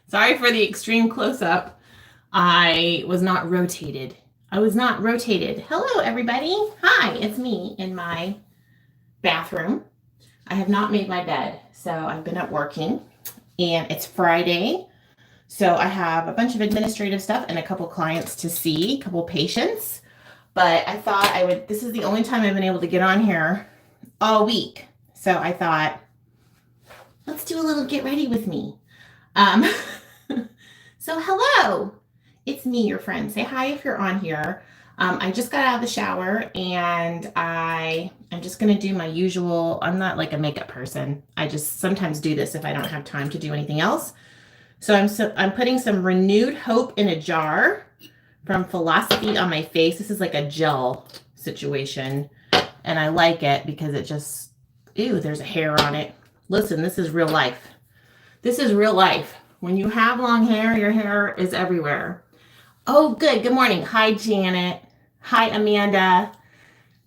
Sorry for the extreme close-up. I was not rotated. Hello, everybody. Hi, it's me in my bathroom. I have not made my bed, so I've been up working, and it's Friday. So I have a bunch of administrative stuff and a couple clients to see, a couple patients. But I thought this is the only time I've been able to get on here all week. So I thought, let's do a little get ready with me. So hello, it's me, your friend. Say hi if you're on here. I just got out of the shower and I'm just gonna do my usual. I'm not like a makeup person. I just sometimes do this if I don't have time to do anything else. So I'm putting some renewed hope in a jar from Philosophy on my face. This is like a gel situation, and I like it because it just, ew, there's a hair on it. Listen, this is real life. This is real life. When you have long hair, your hair is everywhere. Oh, good. Good morning. Hi, Janet. Hi, Amanda.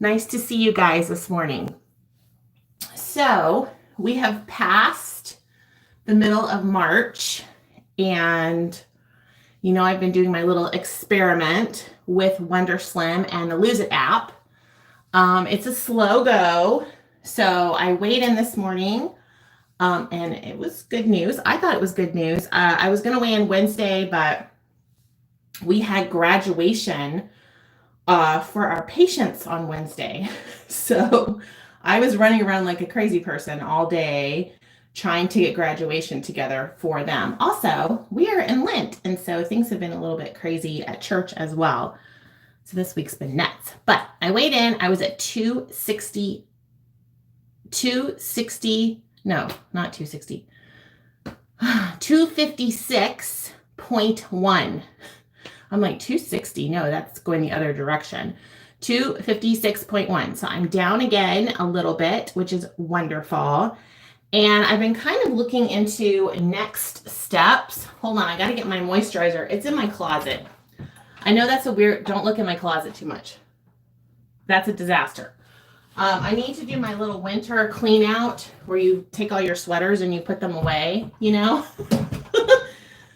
Nice to see you guys this morning. So we have passed the middle of March, and you know, I've been doing my little experiment with Wonderslim and the Lose It app. It's a slow go. So I weighed in this morning. And it was good news. I thought it was good news. I was going to weigh in Wednesday, but we had graduation for our patients on Wednesday. So I was running around like a crazy person all day trying to get graduation together for them. Also, we are in Lent, and so things have been a little bit crazy at church as well. So this week's been nuts. But I weighed in. I was at 260. No, not 260. 256.1. I'm like 260. No, that's going the other direction. 256.1. So I'm down again a little bit, which is wonderful. And I've been kind of looking into next steps. Hold on, I got to get my moisturizer. It's in my closet. I know that's a weird, don't look in my closet too much. That's a disaster. I need to do my little winter clean out where you take all your sweaters and you put them away, you know?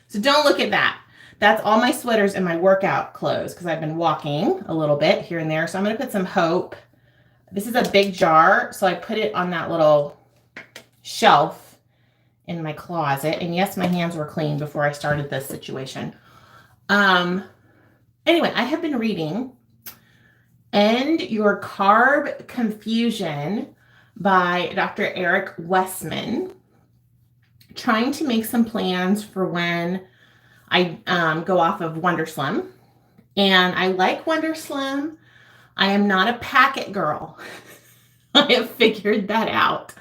So don't look at that. That's all my sweaters and my workout clothes because I've been walking a little bit here and there. So I'm going to put some Hope. This is a big jar, so I put it on that little shelf in my closet. And yes, my hands were clean before I started this situation. Anyway, I have been reading End Your Carb Confusion by Dr. Eric Westman, trying to make some plans for when I go off of Wonderslim. And I like Wonderslim. I am not a packet girl. I have figured that out.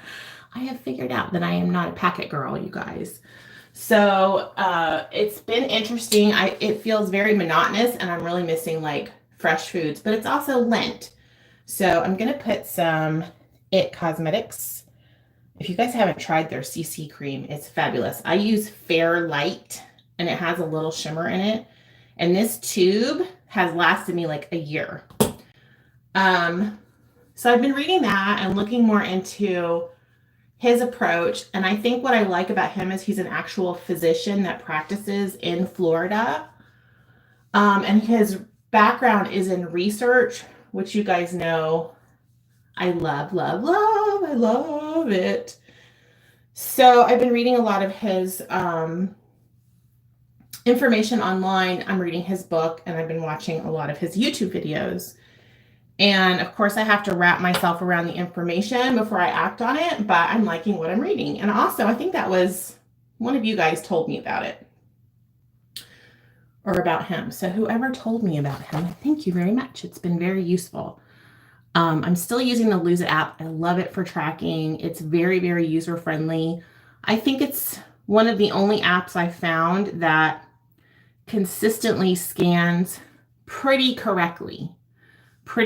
I have figured out that I am not a packet girl, you guys. So it's been interesting. It feels very monotonous, and I'm really missing like fresh foods, but it's also Lent. So I'm going to put some It Cosmetics. If you guys haven't tried their CC cream, it's fabulous. I use Fair Light, and it has a little shimmer in it. And this tube has lasted me like a year. So I've been reading that and looking more into his approach. And I think what I like about him is he's an actual physician that practices in Florida. And his background is in research, which you guys know I love, love, love. I love it. So I've been reading a lot of his information online. I'm reading his book, and I've been watching a lot of his YouTube videos. And of course, I have to wrap myself around the information before I act on it, but I'm liking what I'm reading. And also, I think that was one of you guys told me about it. Or about him. So whoever told me about him, thank you very much. It's been very useful. I'm still using the Lose It app. I love it for tracking. It's very, very user-friendly. I think it's one of the only apps I found that consistently scans pretty correctly for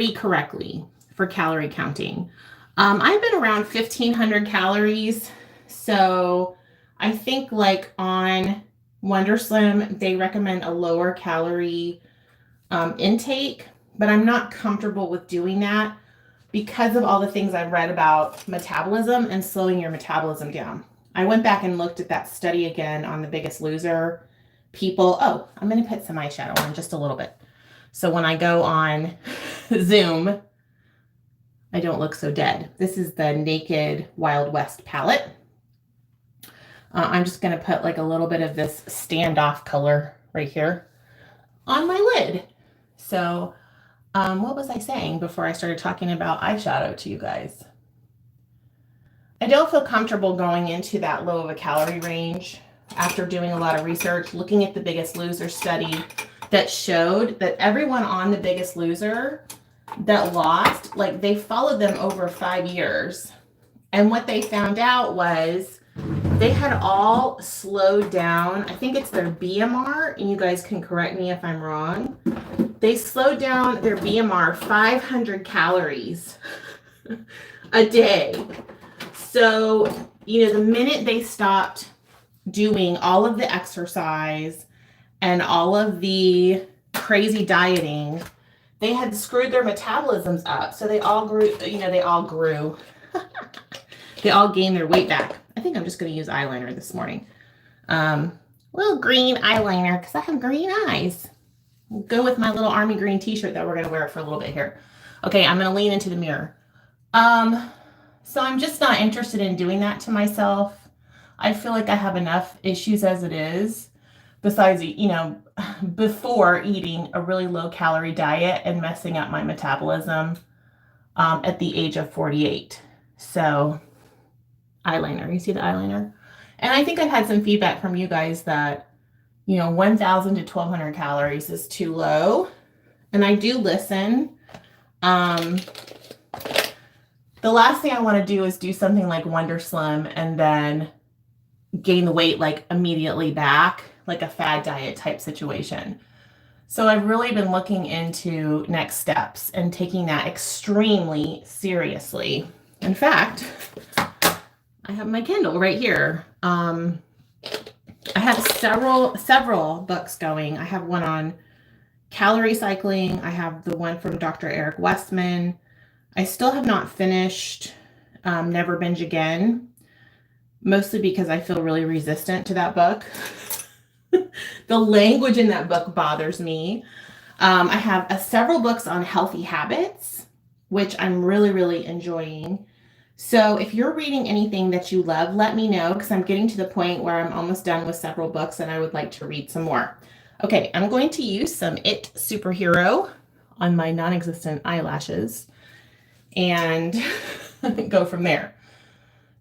calorie counting. I've been around 1,500 calories. So I think like on Wonderslim, they recommend a lower calorie intake, but I'm not comfortable with doing that because of all the things I've read about metabolism and slowing your metabolism down. I went back and looked at that study again on The Biggest Loser people. Oh, I'm going to put some eyeshadow on just a little bit. So when I go on Zoom, I don't look so dead. This is the Naked Wild West palette. I'm just going to put like a little bit of this standoff color right here on my lid. So what was I saying before I started talking about eyeshadow to you guys? I don't feel comfortable going into that low of a calorie range after doing a lot of research, looking at The Biggest Loser study that showed that everyone on The Biggest Loser that lost, like they followed them over 5 years. And what they found out was they had all slowed down. I think it's their BMR, and you guys can correct me if I'm wrong. They slowed down their BMR 500 calories a day. So, you know, the minute they stopped doing all of the exercise and all of the crazy dieting, they had screwed their metabolisms up. So they all grew, you know, they all grew. They all gained their weight back. I think I'm just going to use eyeliner this morning. Little green eyeliner because I have green eyes. Go with my little army green t-shirt that we're going to wear for a little bit here. Okay, I'm going to lean into the mirror. So I'm just not interested in doing that to myself. I feel like I have enough issues as it is, besides, you know, before eating a really low calorie diet and messing up my metabolism at the age of 48. So eyeliner, you see the eyeliner? And I think I've had some feedback from you guys that, you know, 1,000 to 1,200 calories is too low. And I do listen. The last thing I want to do is do something like Wonderslim and then gain the weight like immediately back, like a fad diet type situation. So I've really been looking into next steps and taking that extremely seriously. In fact, I have my Kindle right here. I have several books going. I have one on calorie cycling. I have the one from Dr. Eric Westman. I still have not finished Never Binge Again, mostly because I feel really resistant to that book. The language in that book bothers me. I have several books on healthy habits, which I'm really, really enjoying. So if you're reading anything that you love, let me know, because I'm getting to the point where I'm almost done with several books and I would like to read some more. Okay, I'm going to use some It Superhero on my non-existent eyelashes and go from there.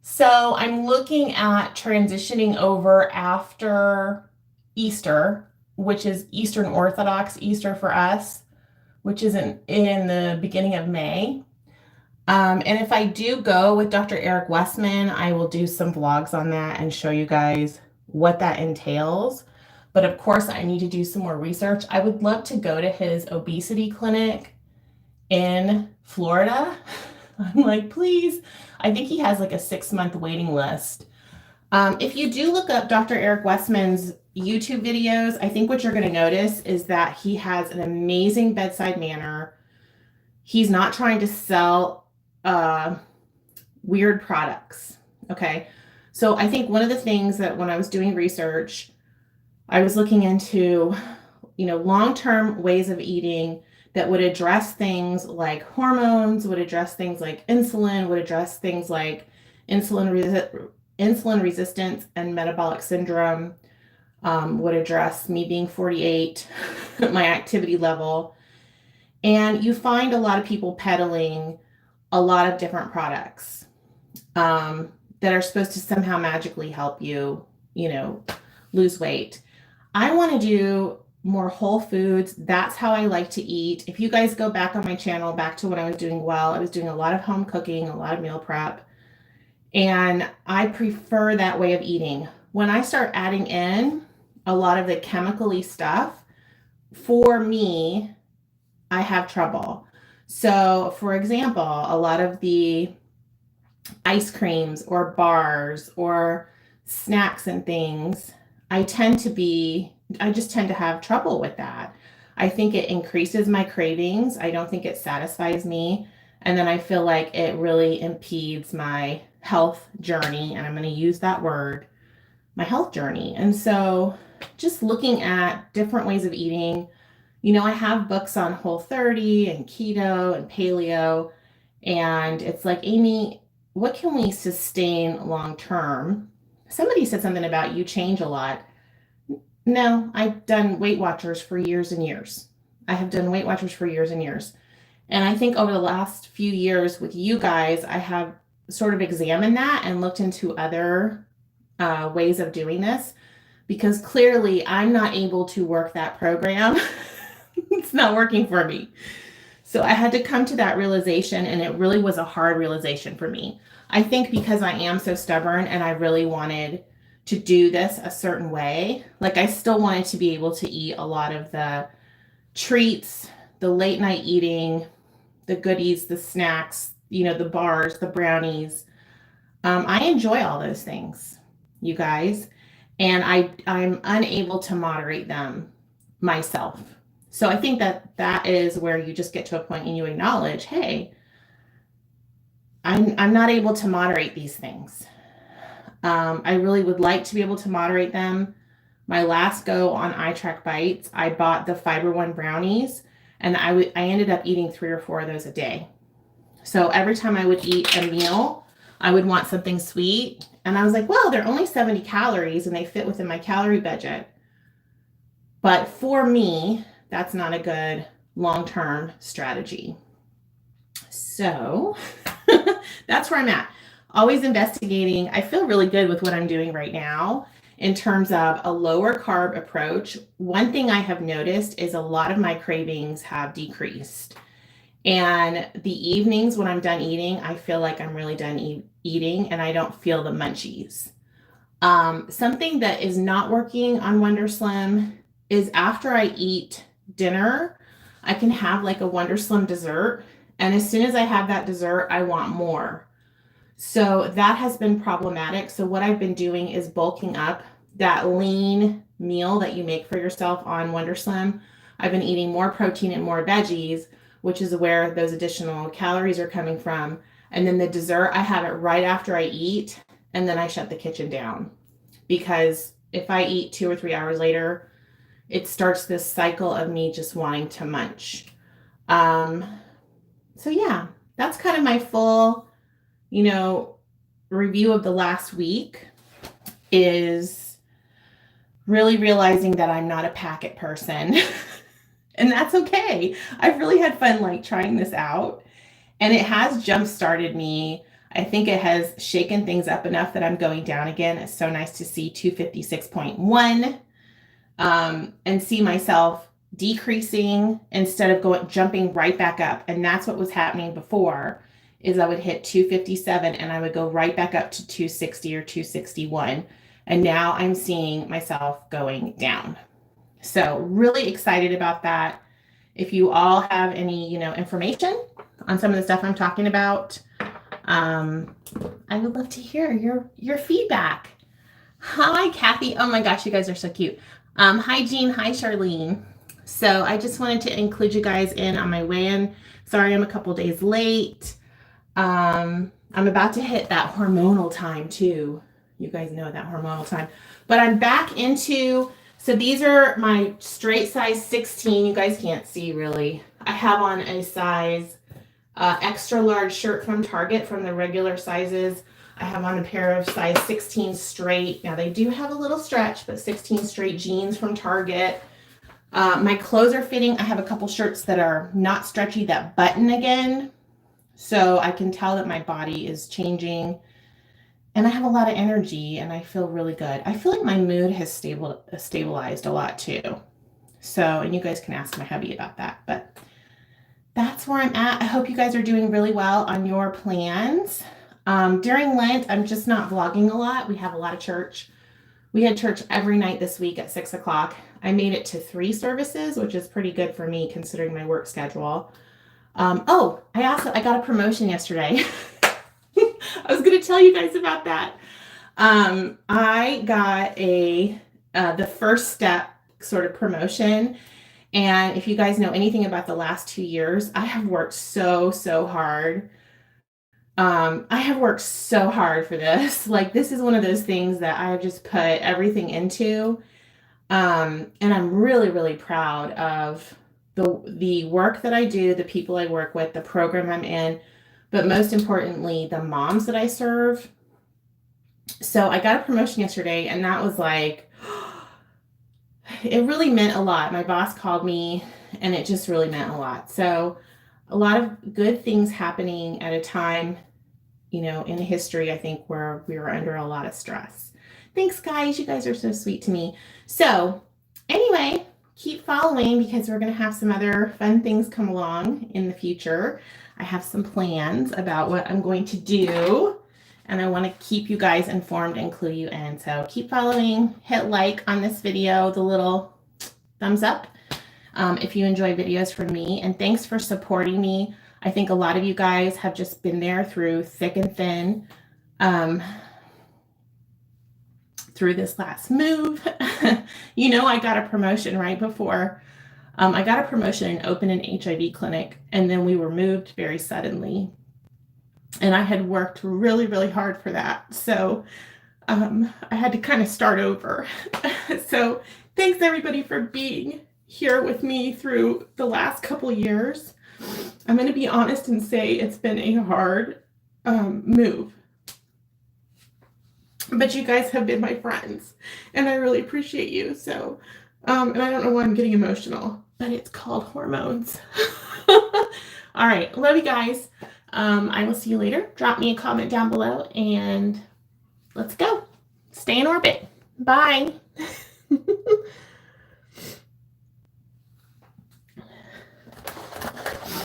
So I'm looking at transitioning over after Easter, which is Eastern Orthodox Easter for us, which is in the beginning of May. And if I do go with Dr. Eric Westman, I will do some vlogs on that and show you guys what that entails. But of course, I need to do some more research. I would love to go to his obesity clinic in Florida. I'm like, please. I think he has like a 6-month waiting list. If you do look up Dr. Eric Westman's YouTube videos, I think what you're going to notice is that he has an amazing bedside manner. He's not trying to sell weird products. Okay. So I think one of the things that when I was doing research, I was looking into, you know, long-term ways of eating that would address things like hormones, would address things like insulin, would address things like insulin resistance and metabolic syndrome, would address me being 48, my activity level. And you find a lot of people peddling a lot of different products that are supposed to somehow magically help you, you know, lose weight. I want to do more whole foods. That's how I like to eat. If you guys go back on my channel, back to when I was doing well, I was doing a lot of home cooking, a lot of meal prep, and I prefer that way of eating. When I start adding in a lot of the chemically stuff, for me, I have trouble. So for example, a lot of the ice creams or bars or snacks and things, I just tend to have trouble with that. I think it increases my cravings. I don't think it satisfies me. And then I feel like it really impedes my health journey, and I'm going to use that word, my health journey. And so just looking at different ways of eating, I have books on Whole30 and keto and paleo, and it's like, Amy, what can we sustain long term? Somebody said something about you change a lot. No, I've done Weight Watchers for years and years. I have done Weight Watchers for years and years. And I think over the last few years with you guys, I have sort of examined that and looked into other ways of doing this, because clearly I'm not able to work that program. It's not working for me. So I had to come to that realization, and it really was a hard realization for me. I think because I am so stubborn and I really wanted to do this a certain way, like I still wanted to be able to eat a lot of the treats, the late night eating, the goodies, the snacks, the bars, the brownies. I enjoy all those things, you guys, and I'm unable to moderate them myself. So I think that is where you just get to a point and you acknowledge, hey, I'm not able to moderate these things. I really would like to be able to moderate them. My last go on iTrack Bites, I bought the Fiber One brownies, and I ended up eating 3 or 4 of those a day. So every time I would eat a meal, I would want something sweet. And I was like, well, they're only 70 calories and they fit within my calorie budget. But for me, that's not a good long-term strategy. So that's where I'm at. Always investigating. I feel really good with what I'm doing right now in terms of a lower carb approach. One thing I have noticed is a lot of my cravings have decreased. And the evenings when I'm done eating, I feel like I'm really done eating and I don't feel the munchies. Something that is not working on Wonderslim is after I eat dinner, I can have like a Wonderslim dessert. And as soon as I have that dessert, I want more. So that has been problematic. So what I've been doing is bulking up that lean meal that you make for yourself on Wonderslim. I've been eating more protein and more veggies, which is where those additional calories are coming from. And then the dessert, I have it right after I eat, and then I shut the kitchen down. Because if I eat 2 or 3 hours later, it starts this cycle of me just wanting to munch. So yeah, that's kind of my full, review of the last week, is really realizing that I'm not a packet person. And that's okay. I've really had fun trying this out, and it has jump started me. I think it has shaken things up enough that I'm going down again. It's so nice to see 256.1 and see myself decreasing instead of jumping right back up. And that's what was happening before, is I would hit 257 and I would go right back up to 260 or 261. And now I'm seeing myself going down. So really excited about that. If you all have any, information on some of the stuff I'm talking about, I would love to hear your feedback. Hi, Kathy. Oh my gosh, you guys are so cute. Hi, Jean. Hi, Charlene. So I just wanted to include you guys in on my weigh-in. Sorry, I'm a couple days late. I'm about to hit that hormonal time too. You guys know that hormonal time. But I'm back into, so these are my straight size 16. You guys can't see really. I have on a size extra large shirt from Target from the regular sizes. I have on a pair of size 16 straight. Now they do have a little stretch, but 16 straight jeans from Target. My clothes are fitting. I have a couple shirts that are not stretchy that button again. So I can tell that my body is changing, and I have a lot of energy and I feel really good. I feel like my mood has stabilized a lot too. So, and you guys can ask my hubby about that, but that's where I'm at. I hope you guys are doing really well on your plans. During Lent, I'm just not vlogging a lot. We have a lot of church. We had church every night this week at 6 o'clock. I made it to 3 services, which is pretty good for me considering my work schedule. I got a promotion yesterday. I was going to tell you guys about that. I got the first step sort of promotion. And if you guys know anything about the last 2 years, I have worked so hard I have worked so hard for this. Like, this is one of those things that I have just put everything into. And I'm really, really proud of the work that I do, the people I work with, the program I'm in, but most importantly, the moms that I serve. So I got a promotion yesterday, and that was like, it really meant a lot. My boss called me, and it just really meant a lot. So a lot of good things happening at a time, in history, I think, where we were under a lot of stress. Thanks, guys. You guys are so sweet to me. So anyway, keep following because we're going to have some other fun things come along in the future. I have some plans about what I'm going to do, and I want to keep you guys informed and clue you in. So keep following, hit like on this video, the little thumbs up, if you enjoy videos from me, and thanks for supporting me. I think a lot of you guys have just been there through thick and thin, through this last move. I got a promotion right before. I got a promotion and opened an HIV clinic, and then we were moved very suddenly. And I had worked really, really hard for that. So I had to kind of start over. So thanks everybody for being here with me through the last couple years. I'm going to be honest and say it's been a hard move. But you guys have been my friends, and I really appreciate you. So, and I don't know why I'm getting emotional, but it's called hormones. All right. Love you guys. I will see you later. Drop me a comment down below, and let's go. Stay in orbit. Bye.